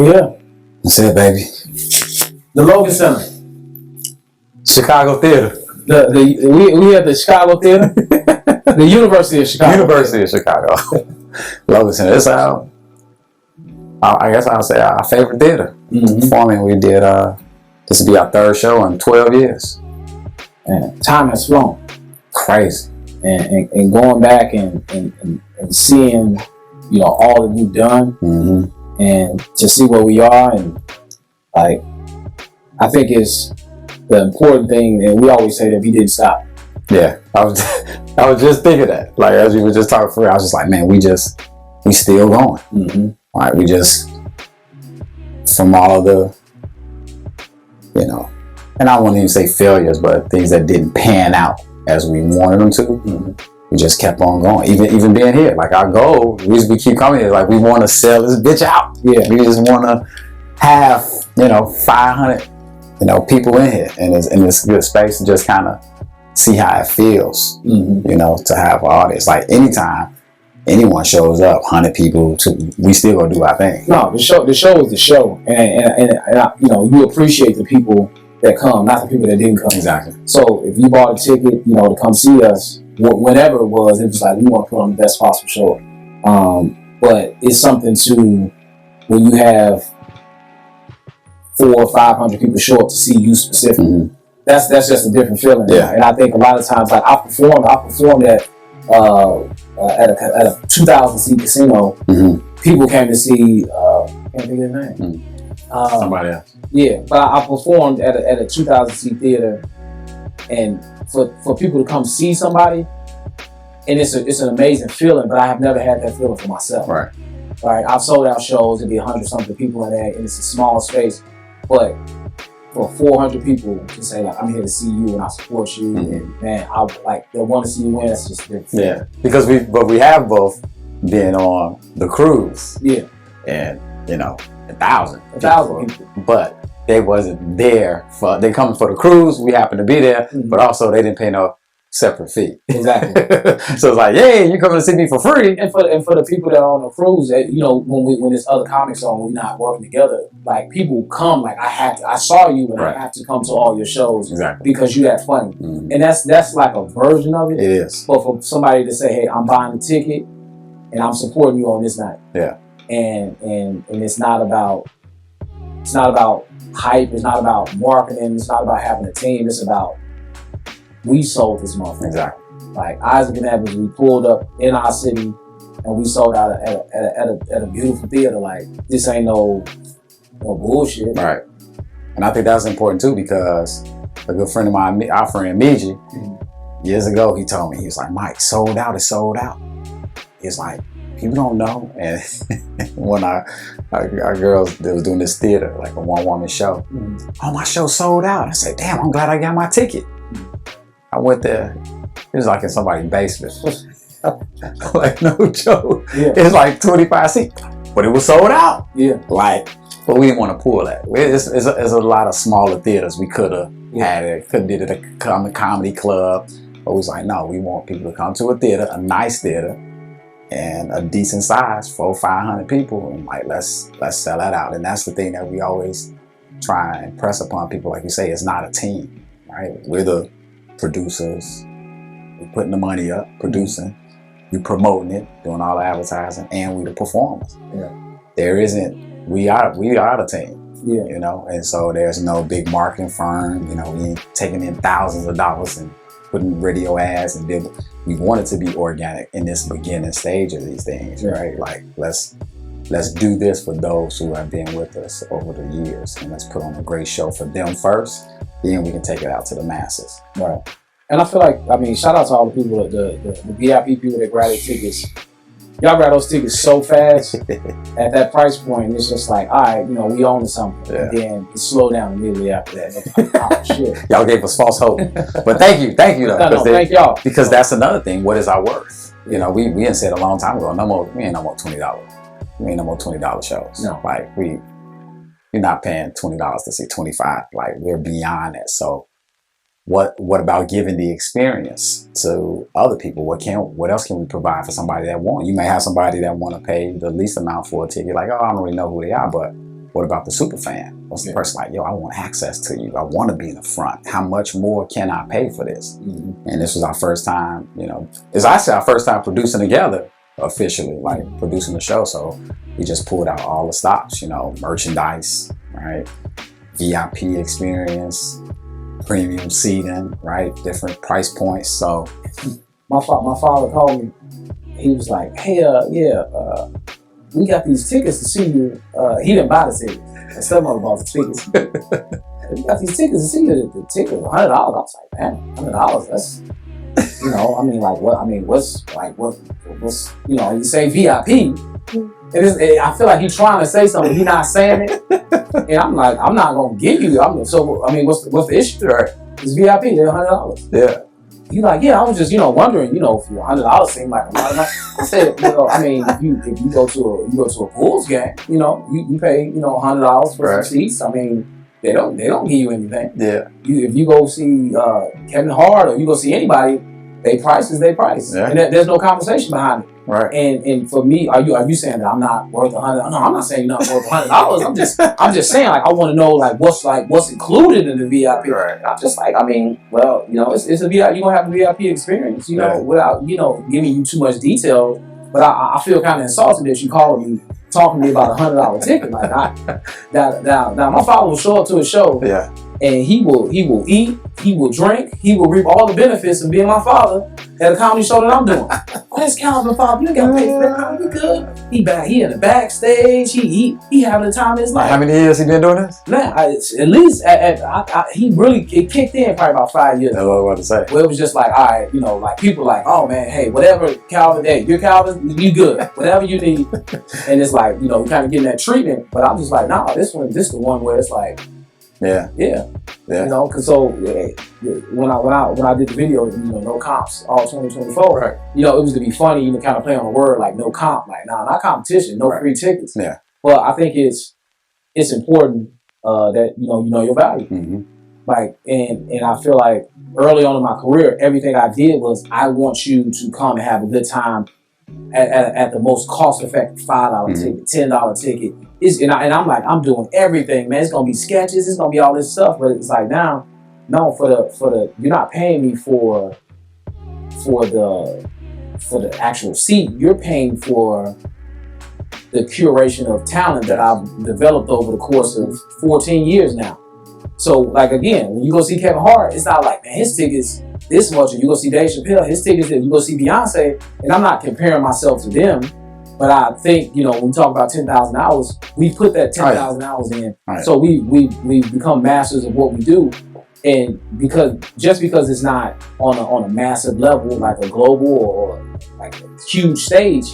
Yeah. That's it, baby. The Logan Center. Chicago Theater. We had the Chicago Theater. The University of Chicago. University of Chicago. Logan Center. It's I guess I'll say our favorite theater. Performing. We did this will be our third show in 12 years. And time has flown. Crazy. And going back and seeing, you know, all that you've done, and to see where we are, and like, I think it's the important thing, and we always say that we didn't stop. Yeah, I was just thinking that. Like, as we were just talking for, I was just like, man, we still going. Like, we just, from all of the, you know, and I won't even say failures, but things that didn't pan out as we wanted them to. We just kept on going. Even being here, like, our goal, the reason we keep coming here, like, we want to sell this bitch out. Yeah, we just want to have, you know, 500, you know, people in here in this good space, and just kind of see how it feels. You know, to have an audience. Like, anytime anyone shows up, 100 people, we still gonna do our thing. No, the show is the show, and I, you know, you appreciate the people that come, not the people that didn't come. Exactly. So if you bought a ticket, you know, to come see us, whenever it was like, we want to put on the best possible show. But it's something to, when you have 400 or 500 people show up to see you specifically. That's just a different feeling. Yeah. And I think a lot of times, like, I performed at a 2,000 seat casino. People came to see. Can't think of his name. Somebody else. Yeah, but I performed at a 2,000 seat theater, and for people to come see somebody, and it's an amazing feeling. But I have never had that feeling for myself. Right. I've sold out shows, it'd be 100 something people in there, and it's a small space. But for 400 people to say, like, I'm here to see you and I support you, and man, I like, they want to see you win. That's just different. Yeah, because we have both been on the cruise. Yeah, and you know, 1,000 people, but they wasn't there they come for the cruise. We happened to be there, but also they didn't pay no separate fee. Exactly. So it's like, hey, you coming to see me for free. And for the people that are on the cruise, you know, when there's other comics on, we're not working together, like, people come, like, I saw you, and I have to come to all your shows. Exactly. Because you that funny. And that's like a version of it. It is. But for somebody to say, hey, I'm buying a ticket and I'm supporting you on this night. Yeah. And it's not about hype, it's not about marketing, it's not about having a team, it's about, we sold this motherfucker. Exactly. Like, Issac and Evans, we pulled up in our city and we sold out at a beautiful theater. Like, this ain't no bullshit. Right. And I think that's important too, because a good friend of mine, our friend Miji, years ago, he told me, he was like, Mike, sold out is sold out. He's like, people don't know. And when our girls, they was doing this theater, like a one-woman show. Oh, my show sold out. I said, damn, I'm glad I got my ticket. I went there. It was like in somebody's basement. Like, no joke. Yeah. It's like 25 seats, but it was sold out. Yeah. Like, but we didn't want to pull that. It's a lot of smaller theaters we could have had it. Could have did it at a comedy club. But we was like, no, we want people to come to a theater, a nice theater, and a decent size, 400 or 500 people, and like, let's sell that out. And that's the thing that we always try and press upon people. Like you say, it's not a team, right? We're the producers, we're putting the money up, producing, we promoting it, doing all the advertising, and we the performers. Yeah. We are the team. Yeah. You know, and so there's no big marketing firm, you know, we ain't taking in thousands of dollars and putting radio ads, and we want it to be organic in this beginning stage of these things, right? Like, let's do this for those who have been with us over the years, and let's put on a great show for them first. Then we can take it out to the masses. Right. And I feel like, I mean, shout out to all the people, the VIP people that grab their tickets. Y'all grab those tickets so fast at that price point. It's just like, all right, you know, we own something. Yeah. And then it slowed down immediately after that. It's like, oh, shit. Y'all gave us false hope. But thank you though. No, thank y'all. Because that's another thing. What is our worth? You know, we had said a long time ago, we ain't no more $20. We ain't no more $20 shows. No. Like, we're not paying $20 to see 25. Like, we're beyond that. So what about giving the experience to other people? What else can we provide for somebody that wants? You may have somebody that want to pay the least amount for a ticket. Like, oh, I don't really know who they are, but What about the super fan? What's the person like, yo, I want access to you. I want to be in the front. How much more can I pay for this? And this was our first time, you know, it's actually our first time producing together officially, like producing the show. So we just pulled out all the stops, you know, merchandise, right? VIP experience, premium seating, right? Different price points. So my father called me. He was like, hey, we got these tickets to see you. He didn't buy the tickets. Someone bought the tickets. We got these tickets to see you. The ticket was $100. I was like, man, $100, that's, you know, I mean, like, what, I mean, what's, you know, you say VIP. I feel like he's trying to say something, he's not saying it. And I'm like, I'm not going to give you, so, I mean, what's the issue? Right. It's VIP, they're $100. Yeah. He's like, yeah, I was just, you know, wondering, you know, if $100 seemed like a lot of money. I said, well, I mean, if you go to a Bulls game, you know, you pay, you know, $100 for some seats. I mean, they don't give you anything. Yeah. If you go see Kevin Hart or you go see anybody, they price is they price, and there's no conversation behind it. Right. And for me, are you saying that I'm not worth $100? No, I'm not saying you're not worth $100. I'm just saying, like, I want to know, like, what's included in the VIP. Right. I'm just like, I mean, well, you know, it's a VIP. You're gonna have a VIP experience, you know, without, you know, giving you too much detail. But I feel kind of insulted that you calling me, talking to me about $100 ticket. Like, now my father will show up to a show. Yeah. And he will eat, he will drink, he will reap all the benefits of being my father at a comedy show that I'm doing. Oh, that's Calvin, father. You got to pay for that. You good? He in the backstage. He having the time of his life. How many years he been doing this? Man, at least it kicked in probably about 5 years. That's what I was about to say. Where it was just like, all right, you know, like people like, oh man, hey, whatever, Calvin, hey, you're Calvin, you good, whatever you need. And it's like, you know, kind of getting that treatment. But I'm just like, nah, this is the one where it's like. Yeah. You know, cause so when I did the video, you know, no comps, all 2024. Right. You know, it was to be funny, you know, kind of play on the word like no comp, like nah, not competition, no free tickets. Yeah. But I think it's important that you know your value. Like, and I feel like early on in my career, everything I did was I want you to come and have a good time at the most cost effective $5 ticket, $10 ticket. And I'm like, I'm doing everything, man. It's gonna be sketches, it's gonna be all this stuff, but it's like now, no, for the you're not paying me for the actual seat. You're paying for the curation of talent that I've developed over the course of 14 years now. So, like, again, when you go see Kevin Hart, it's not like, man, his ticket's this much, or you go see Dave Chappelle, his ticket's this. You go see Beyonce, and I'm not comparing myself to them, but I think, you know, when we talk about 10,000 hours, we put that 10,000 hours in. Right. So we've become masters of what we do. And because it's not on a massive level, like a global or like a huge stage,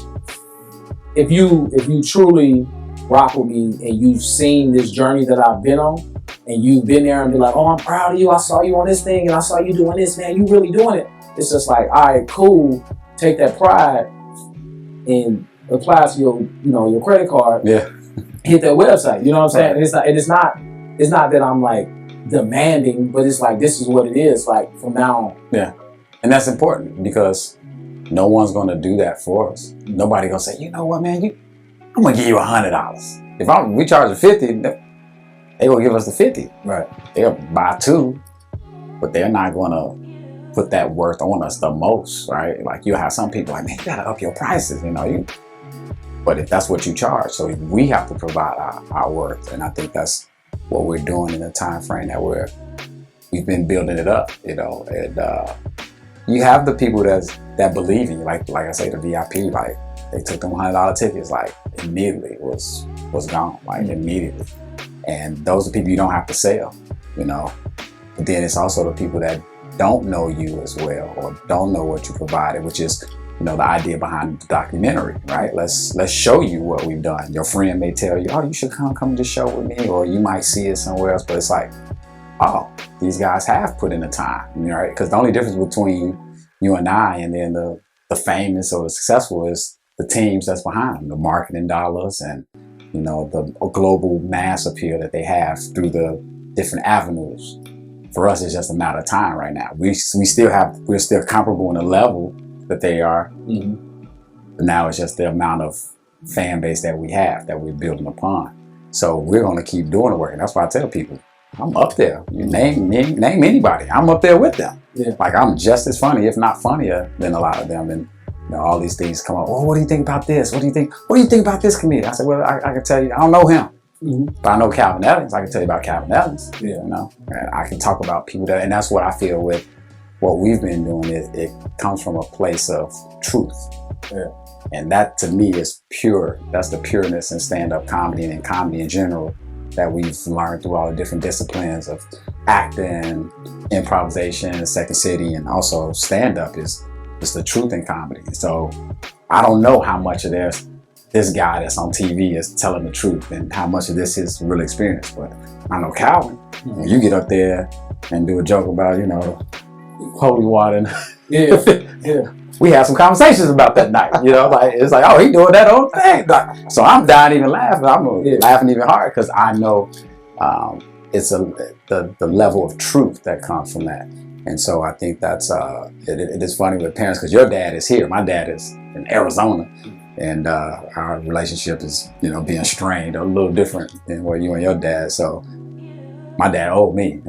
if you truly rock with me and you've seen this journey that I've been on, and you've been there and be like, oh, I'm proud of you. I saw you on this thing and I saw you doing this, man. You really doing it. It's just like, all right, cool. Take that pride and apply to your credit card. Yeah. Hit that website. You know what I'm saying? And it's not that I'm like demanding, but it's like, this is what it is, like, from now on. Yeah. And that's important because no one's going to do that for us. Nobody going to say, you know what, man, I'm going to give you $100. If we charge a $50, they gonna give us the 50. Right. They'll buy 2, but they're not gonna put that worth on us the most, right? Like, you have some people like, man, you gotta up your prices, you know. But if that's what you charge, so we have to provide our worth, and I think that's what we're doing in the time frame that we've been building it up, you know. And you have the people that believe in you, like I say, the VIP, like they took them $100 tickets, like immediately was gone, like immediately. And those are people you don't have to sell, you know. But then it's also the people that don't know you as well or don't know what you provided, which is, you know, the idea behind the documentary, right? Let's show you what we've done. Your friend may tell you, oh, you should come to the show with me, or you might see it somewhere else. But it's like, oh, these guys have put in the time, you know, right? Because the only difference between you and I and then the famous or the successful is the teams that's behind them, the marketing dollars and, you know, the global mass appeal that they have through the different avenues. For us, it's just a matter of time right now. We're still comparable in the level that they are. But now it's just the amount of fan base that we have, that we're building upon. So we're going to keep doing the work. And that's why I tell people, I'm up there. You name anybody. I'm up there with them. Yeah. Like I'm just as funny, if not funnier than a lot of them. And all these things come up. Oh, what do you think about this? What do you think about this comedian? I said, well, I can tell you, I don't know him. But I know Calvin Evans. I can tell you about Calvin Evans. Yeah. And I can talk about people and that's what I feel with what we've been doing. It comes from a place of truth. Yeah. And that to me is pure. That's the pureness in stand-up comedy and in comedy in general that we've learned through all the different disciplines of acting, improvisation, Second City, and also stand-up is the truth in comedy. So I don't know how much of this guy that's on TV is telling the truth and how much of this is real experience. But I know Calvin, when you get up there and do a joke about, holy water. And Yeah. We had some conversations about that night, like, it's like, oh, he doing that whole thing. Like, so I'm dying even laughing. I'm laughing even hard because I know it's the level of truth that comes from that. And so I think that's, it is funny with parents because your dad is here. My dad is in Arizona. And our relationship is, being strained a little different than what you and your dad. So my dad owed me.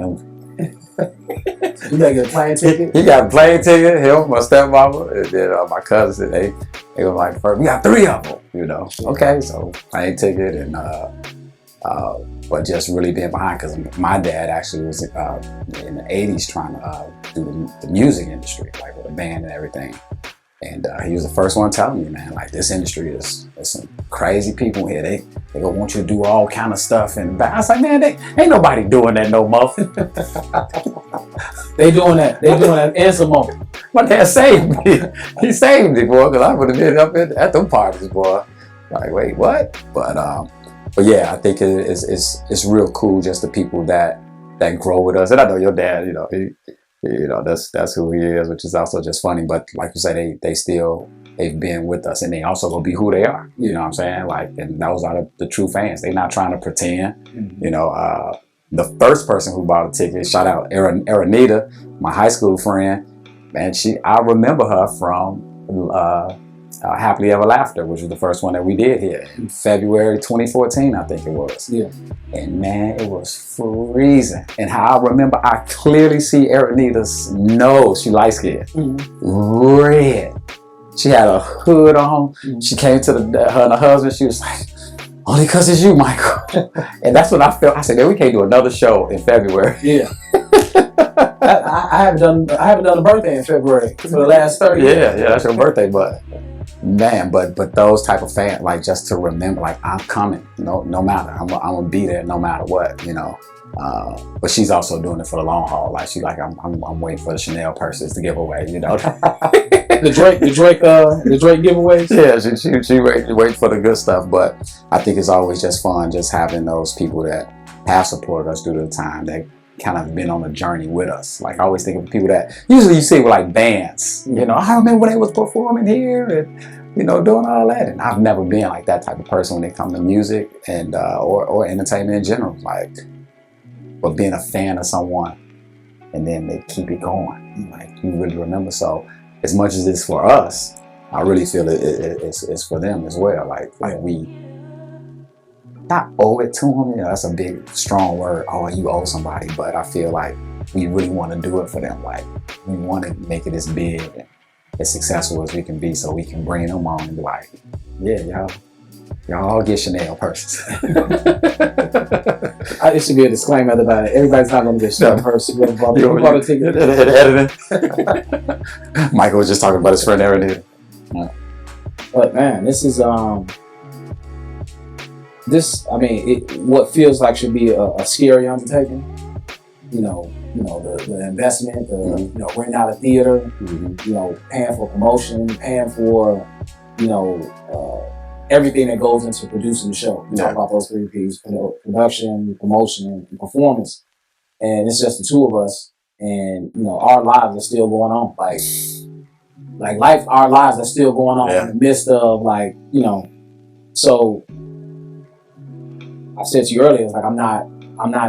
You gotta get a plane ticket? He got a plane ticket, him, my stepmama, and then my cousins, they were like, first, we got 3 of them, Okay, so plane ticket and, but just really being behind because my dad actually was in the 80s trying to do the music industry, like with a band and everything. And he was the first one telling me, man, like this industry there's some crazy people here. They gonna want you to do all kind of stuff. And I was like, man, ain't nobody doing that no more. They doing that. And some more. My dad saved me. He saved me, boy, because I would have been up at them parties, boy. Like, wait, what? But yeah, I think it's real cool just the people that grow with us. And I know your dad, that's who he is, which is also just funny. But like you say, they've been with us and they also gonna be who they are. You know what I'm saying? Like, and those are the true fans. They're not trying to pretend. The first person who bought a ticket, shout out Aranita, my high school friend, man, I remember her from Happily Ever After, which was the first one that we did here in February 2014, I think it was. Yeah. And man, it was freezing. And how I remember, I clearly see Aranita's nose. She light skinned, red. She had a hood on. She came to her and her husband. She was like, only because it's you, Michael. And that's when I felt. I said, man, we can't do another show in February. Yeah. I haven't done a birthday in February for the last 30 years. Yeah, that's your birthday, but man, but those type of fans, like just to remember, like I'm coming, no matter, I'm gonna be there no matter what, But she's also doing it for the long haul. Like she's like, I'm waiting for the Chanel purses to give away, The Drake giveaways. Yeah, she wait for the good stuff. But I think it's always just fun, just having those people that have supported us through the time that kind of been on a journey with us. Like I always think of people that usually you see with like bands. I remember when they was performing here and doing all that. And I've never been like that type of person when it comes to music and or entertainment in general. Like, but being a fan of someone and then they keep it going. Like you really remember. So as much as it's for us, I really feel it's for them as well. Like we not owe it to them. That's a big, strong word. Oh, you owe somebody. But I feel like we really want to do it for them. Like we want to make it as big and as successful as we can be, so we can bring them on and be like, yeah, y'all all get Chanel purses. It should be a disclaimer about it. Everybody's not going to get Chanel purses. You bought a ticket. Editing. Michael was just talking about his friend Aaron. But man, this is what feels like should be a scary undertaking. The investment, renting out a theater, paying for promotion, paying for, everything that goes into producing the show. We talk about those 3 P's: production, promotion, and performance. And it's just the 2 of us, and our lives are still going on. Our lives are still going on in the midst of So I said to you earlier, it's like I'm not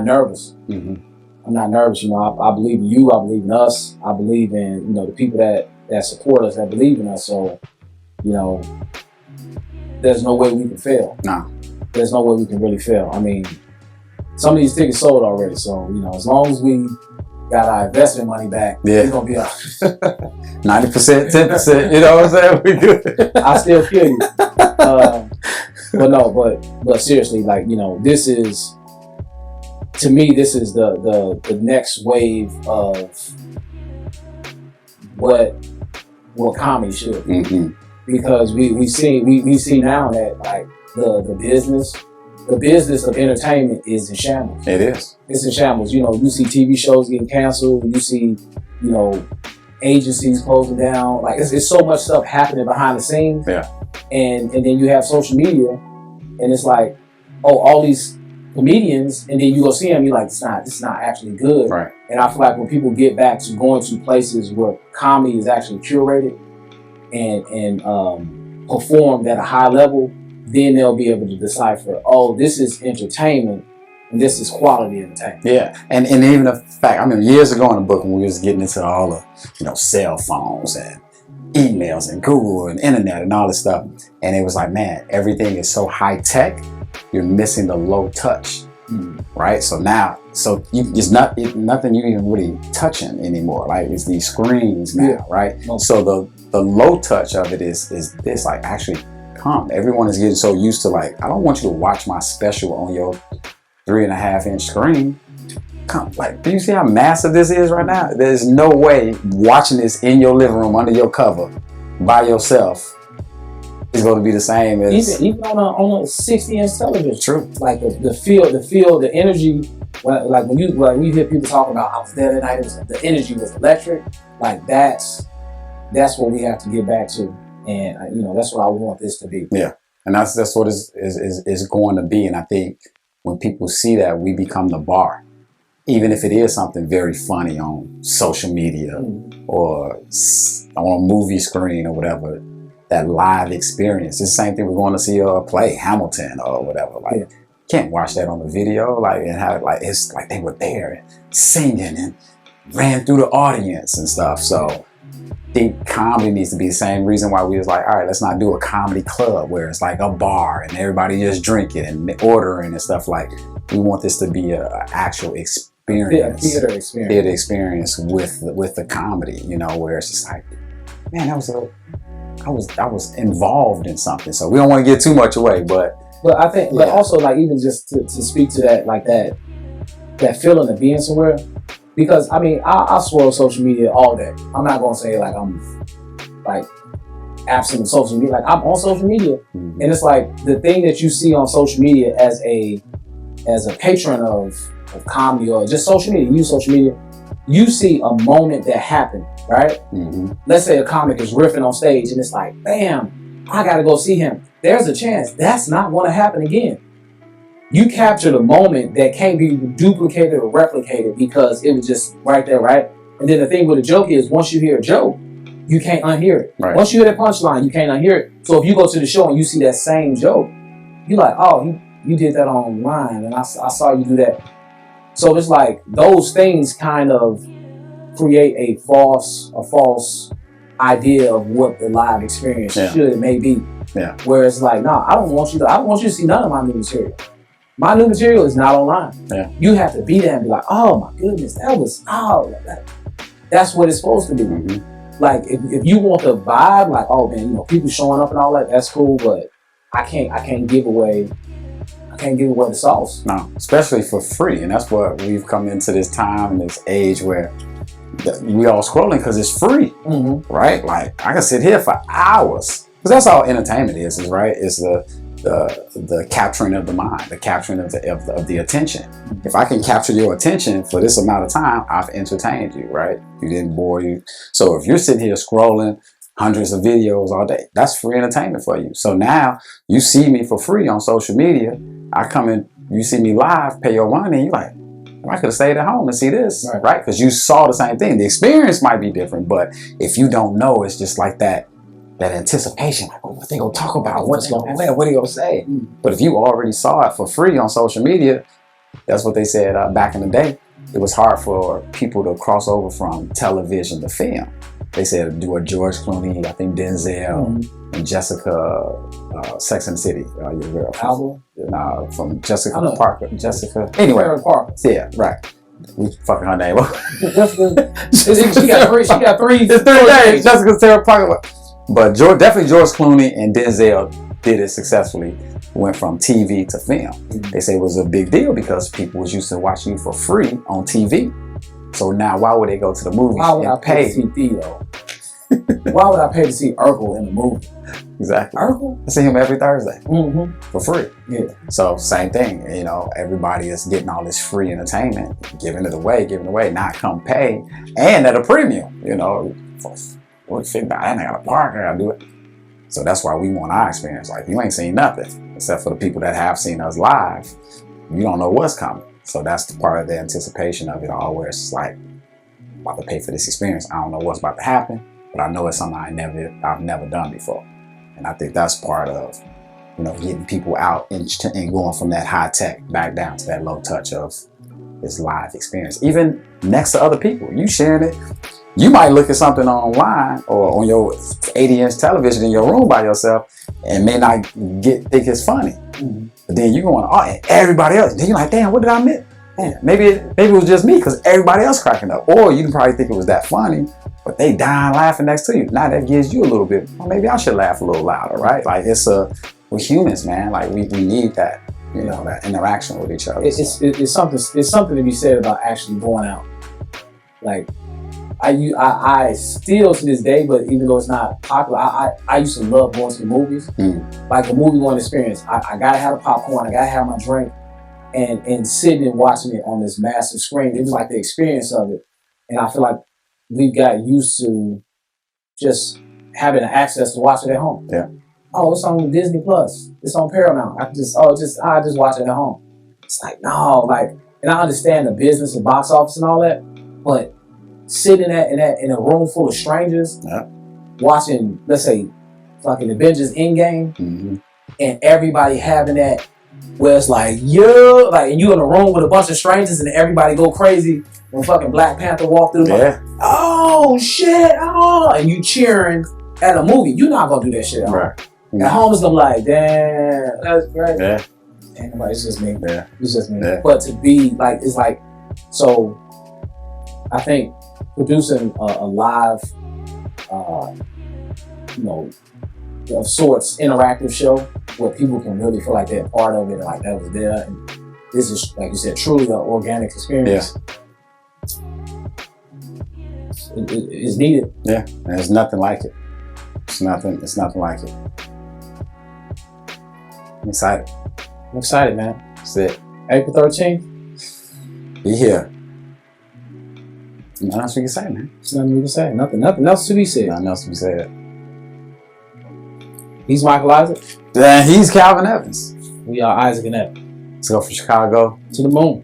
nervous. I'm not nervous. I believe in you. I believe in us. I believe in the people that support us, that believe in us. So there's no way we can fail. No. there's no way we can really fail. I mean, some of these tickets sold already, so you know, as long as we got our investment money back, we're gonna be all right. 90%, 10%. You know what I'm saying? We good. I still feel you. But seriously, like, you know, this is, to me, this is the next wave of what comedy should be. Mm-hmm. Because we see now that like the business of entertainment is in shambles. It is. It's in shambles. You know, you see TV shows getting canceled. You see, you know, agencies closing down. Like it's so much stuff happening behind the scenes. Yeah. And then you have social media, and it's like, oh, all these comedians, and then you go see them, you're like, it's not actually good. Right. And I feel like when people get back to going to places where comedy is actually curated and performed at a high level, then they'll be able to decipher, oh, this is entertainment and this is quality entertainment. Yeah, and even the fact, I mean, years ago in the book when we was getting into all the, you know, cell phones and emails and Google and internet and all this stuff, and it was like, man, everything is so high tech, you're missing the low touch, right? So now, it's nothing you even really touching anymore. Like it's these screens now, right? So the low touch of it is this, like, actually come. Everyone is getting so used to, like, I don't want you to watch my special on your 3.5-inch screen. Come, like, do you see how massive this is right now? There's no way watching this in your living room under your cover by yourself is going to be the same as even on a 60-inch television. True. Like the feel, the energy. When you hear people talking about, I was there tonight, the energy was electric. Like that's what we have to get back to, and you know, that's what I want this to be. Yeah, and that's what is going to be. And I think when people see that, we become the bar, even if it is something very funny on social media or on a movie screen or whatever. That live experience. It's the same thing we're going to see a play, Hamilton or whatever. Like, can't watch that on the video. Like, and have it like it's like they were there and singing and ran through the audience and stuff. So I think comedy needs to be the same reason why we was like, all right, let's not do a comedy club where it's like a bar and everybody just drinking and ordering and stuff. Like, we want this to be an actual experience. Theater experience with the comedy, you know, where it's just like, man, I was involved in something. So we don't want to get too much away, but I think, but also, like, even just to speak to that, like that feeling of being somewhere, because I mean, I swirl social media all day. I'm not gonna say like I'm like absent of social media. Like, I'm on social media, and it's like the thing that you see on social media as a patron of comedy or just social media, use social media. You see a moment that happened, right? Let's say a comic is riffing on stage and it's like, bam, I gotta go see him. There's a chance that's not gonna happen again. You captured a moment that can't be duplicated or replicated because it was just right there, right? And then the thing with a joke is, once you hear a joke, you can't unhear it. Right. Once you hear that punchline, you can't unhear it. So if you go to the show and you see that same joke, you're like, oh, you did that online and I saw you do that. So it's like those things kind of create a false idea of what the live experience should may be. Yeah. Where it's like, no, I don't want you to see none of my new material. My new material is not online. Yeah. You have to be there and be like, oh my goodness, that's what it's supposed to be. Like if you want the vibe, like, oh man, you know, people showing up and all that, that's cool, but I can't give away the sauce. No, especially for free. And that's what we've come into this time and this age where we all scrolling because it's free, right? Like, I can sit here for hours because that's all entertainment is right? It's the capturing of the mind, the capturing of the attention. If I can capture your attention for this amount of time, I've entertained you, right? You didn't bore you. So if you're sitting here scrolling hundreds of videos all day, that's free entertainment for you. So now you see me for free on social media. I come in, you see me live, pay your money, you're like, I could have stayed at home and see this, right? Because you saw the same thing. The experience might be different, but if you don't know, it's just like that anticipation, like, oh, what they gonna talk about? What's going on? What are they gonna say? But if you already saw it for free on social media, that's what they said back in the day. It was hard for people to cross over from television to film. They said do a George Clooney, I think Denzel, and Jessica, Sex and the City. Your girl, Nah, from Jessica Parker. Jessica. Anyway. Sarah Parker. Yeah, right. We fucking her name up. Jessica. She got three. She got three. It's 3 names. Jessica Sarah Parker. But definitely George Clooney and Denzel did it successfully. Went from TV to film. Mm-hmm. They say it was a big deal because people was used to watching you for free on TV. So now, why would they go to the movies? Why would I pay to see Theo? Why would I pay to see Urkel in the movie? Exactly. Urkel? I see him every Thursday for free. Yeah. So same thing. You know, everybody is getting all this free entertainment, giving it away, not come pay, and at a premium. You know, what $50? I got a park. I gotta do it. So that's why we want our experience. Like, you ain't seen nothing except for the people that have seen us live. You don't know what's coming. So that's the part of the anticipation of it all, where it's like, I'm about to pay for this experience. I don't know what's about to happen, but I know it's something I've never done before. And I think that's part of, you know, getting people out and going from that high tech back down to that low touch of this live experience. Even next to other people, you sharing it. You might look at something online or on your 80-inch television in your room by yourself and may not think it's funny. Mm-hmm. But then you're going, oh, and everybody else. Then you're like, damn, what did I miss? Man, maybe it was just me because everybody else cracking up. Or you can probably think it was that funny, but they dying laughing next to you. Now that gives you a little bit, well, maybe I should laugh a little louder, right? Like we're humans, man. Like we need that, you know, that interaction with each other. It's something to be said about actually going out. Like, I still to this day, but even though it's not popular, I used to love going to the movies. Like a movie going experience. I gotta have a popcorn, I gotta have my drink, and sitting and watching it on this massive screen. It was like the experience of it. And I feel like we've got used to just having access to watch it at home. Yeah. Oh, it's on Disney Plus. It's on Paramount. I just watch it at home. It's like, no, like, and I understand the business and box office and all that, but sitting in a room full of strangers, watching, let's say, fucking Avengers Endgame, and everybody having that, where it's like, like, and you in a room with a bunch of strangers and everybody go crazy when fucking Black Panther walked through, like, oh shit, oh, and you cheering at a movie. You're not gonna do that shit at home. Right. At home is gonna be like, damn, that's great. Yeah. Damn, it's just me. Yeah. It's just me. Yeah. But to be like, it's like, so I think producing a live, you know, of sorts, interactive show where people can really feel like they're part of it, like that was there. And this is, like you said, truly an organic experience. Yeah. It's needed. Yeah, and there's nothing like it. It's nothing like it. I'm excited. I'm excited, man. That's it. April 13th. Be here. Nothing else we can say, man. There's nothing we can say. Nothing else to be said. Nothing else to be said. He's Michael Isaac. Then he's Calvin Evans. We are Isaac and Evans. Let's go from Chicago to the moon.